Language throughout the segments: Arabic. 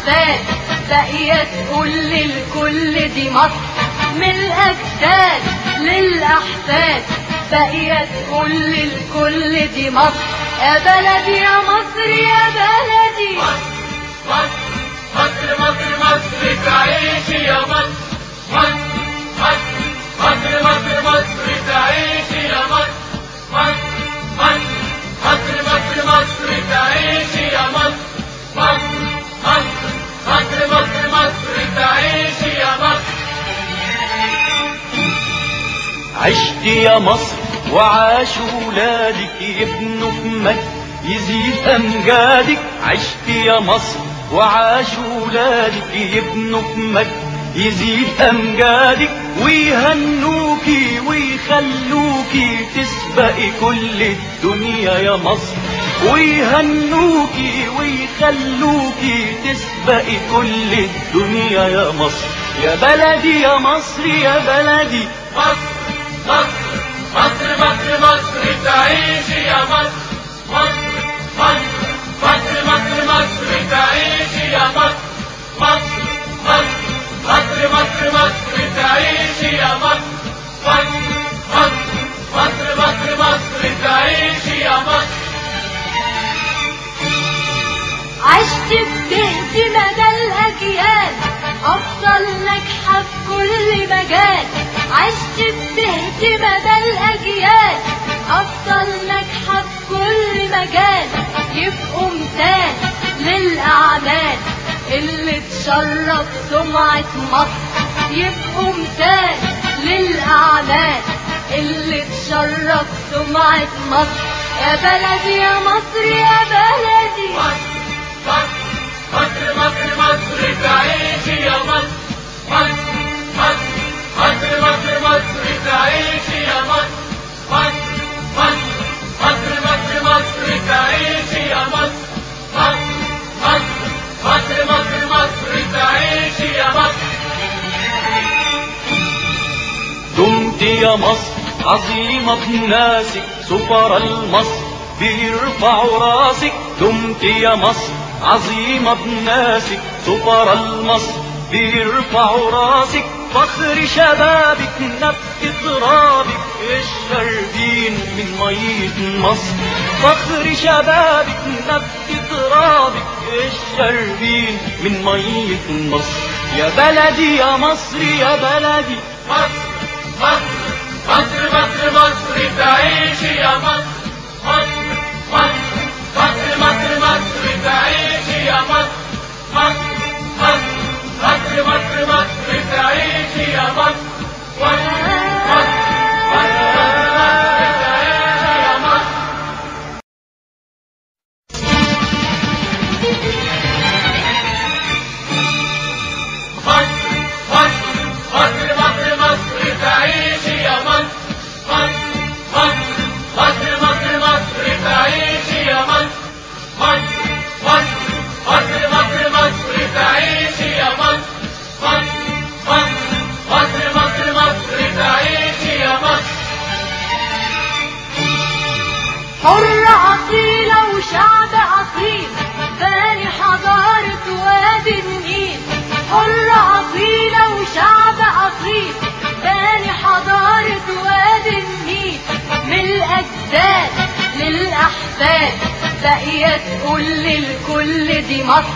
للأحفاد بقية تقول للكل دي مصر. من الأجداد للأحفاد بقية تقول للكل دي مصر. يا بلدي يا مصر يا بلدي مصر مصر مصر مصر تعيش يا مصر. مصر مصر مصر مصر تعيش يا مصر. مصر مصر مصر مصر تعيش يا مصر. مصر مصر مصر مصر تعيش يا مصر. عشت يا مصر وعاش ولادك يبنوا في مجد يزيد أمجادك. عشت يا مصر وعاش ولادك يبنوا في مجد يزيد أمجادك، ويهنوكي ويخلوكي تسبقي كل الدنيا يا مصر. ويهنوكي ويخلوكي تسبقي كل الدنيا يا مصر. يا بلدي يا مصر يا بلدي مصر مصر مصر مصر مصر تعيش يا مصر. مصر مصر مصر مصر تعيش يا مصر. مصر مصر مصر مصر تعيش يا مصر. مصر مصر مصر تعيش يا مصر. عشت بتهت مدى الأجيال أفضل ناجحة في كل مجال. عشت بتهت مدى الأجيال أفضل ناجحة في كل مجال. يبقوا مثال للأعمال اللي تشرف سمعة مصر. يبقوا مثال للأعمال اللي تشرف سمعة مصر. يا بلدي يا مصر يا بلدي مصر مصر مصر تعيش يا مصر. مصر مصر مصر مصر تعيش يا مصر. مصر مصر مصر تعيش يا مصر. مصر مصر تعيش يا مصر. دمت يا مصر عظيمة بناسك سفر المصر بيرفعوا راسك. دمت يا مصر عظيمة بناسك سفر المصر بيرفعوا راسك. فخر شبابك نبت ترابك الشاربين من مية مصر. فخر شبابك نبت ترابك الشاربين من مية مصر. يا بلدي يا مصر يا بلدي مصر مصر مصر مصر تعيش يا مصر. مصر مصر مصر تعيش يا مصر. مصر مصر مصر تعيش يا مصر. حرة أصيلة وشعب أصيل باني حضارة وادي النيل. حرة أصيلة وشعب أصيل باني حضارة وادي النيل. من الأجداد للأحفاد بقية تقول للكل دي مصر.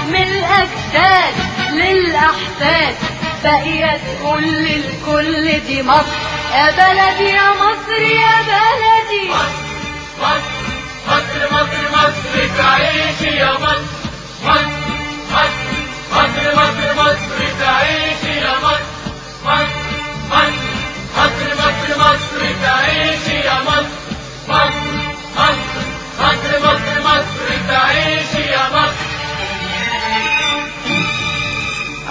من الأجداد للأحفاد بقية تقول للكل دي مصر. يا بلدي يا مصر يا بلدي مصر مصر تعيش يا مصر. مصر مصر تعيش يا مصر. مصر تعيش يا مصر. مصر تعيش يا مصر.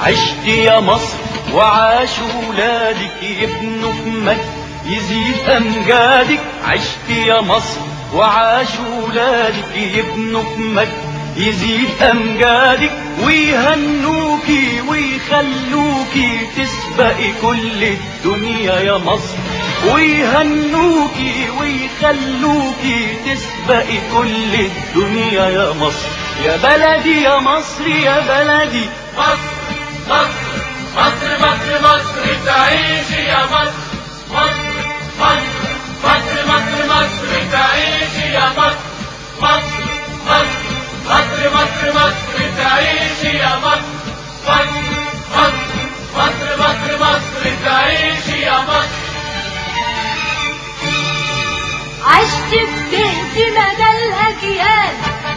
عشت يا مصر وعاش ولادك يبنوا في مجد يزيد أمجادك. عشت يا مصر وعاش ولادك يبنوا في مجد يزيد أمجادك، ويهنوكي ويخلوكي تسبقي كل الدنيا يا مصر. ويهنوكي ويخلوكي تسبقي كل الدنيا يا مصر. يا بلدي يا مصر يا بلدي مصر مصر مصر مصر مصر تعيشي يا مصر. مصر مصر مصر مصر مصر تعيشي يا مصر. مصر مصر مصر مصر مصر تعيشي يا مصر. مصر مصر مصر مصر تعيشي يا مصر. عشت بتهدي مدى الأجيال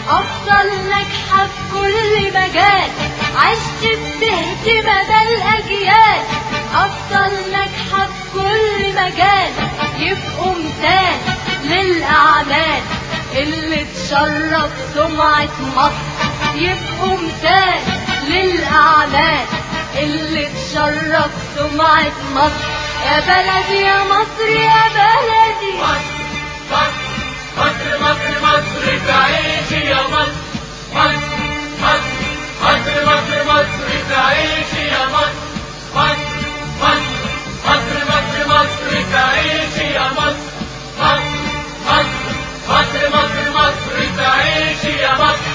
أفضل ناجحة في كل مجال. عشت بتهدي مدى الأجيال أفضل ناجحة في كل مجال. يبقوا مثال للأعمال اللي تشرف سمعة مصر. يبقوا مثال للأعمال اللي تشرف سمعة مصر. يا بلدي يا مصر يا بلدي مصر مصر مصر مصر تعيشي يا مصر. مصر مصر مصر مصر مصر تعيشي يا مصر. مصر مصر مصر مصر تعيشي يا مصر. مصر مصر مصر مصر تعيشي يا مصر.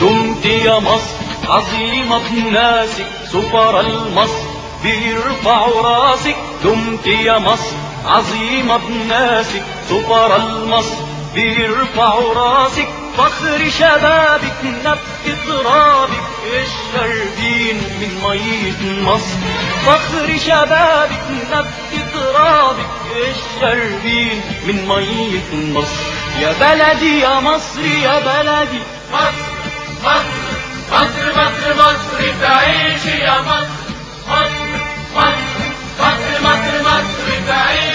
دمت يا مصر عظيمة بناسك سفراء المصر بيرفعوا راسك. دمت يا مصر عظيمة بناسك سفراء المصر بيرفعوا راسك. فخر شبابك نبت ترابك الشربين من مية مصر. فخر شبابك نبت ترابك الشربين من مية مصر. يا بلدي يا مصر يا بلدي مصر مصر مصر مصر مصر تعيشي يا مصر. مصر مصر مصر مصر مصر تعيشي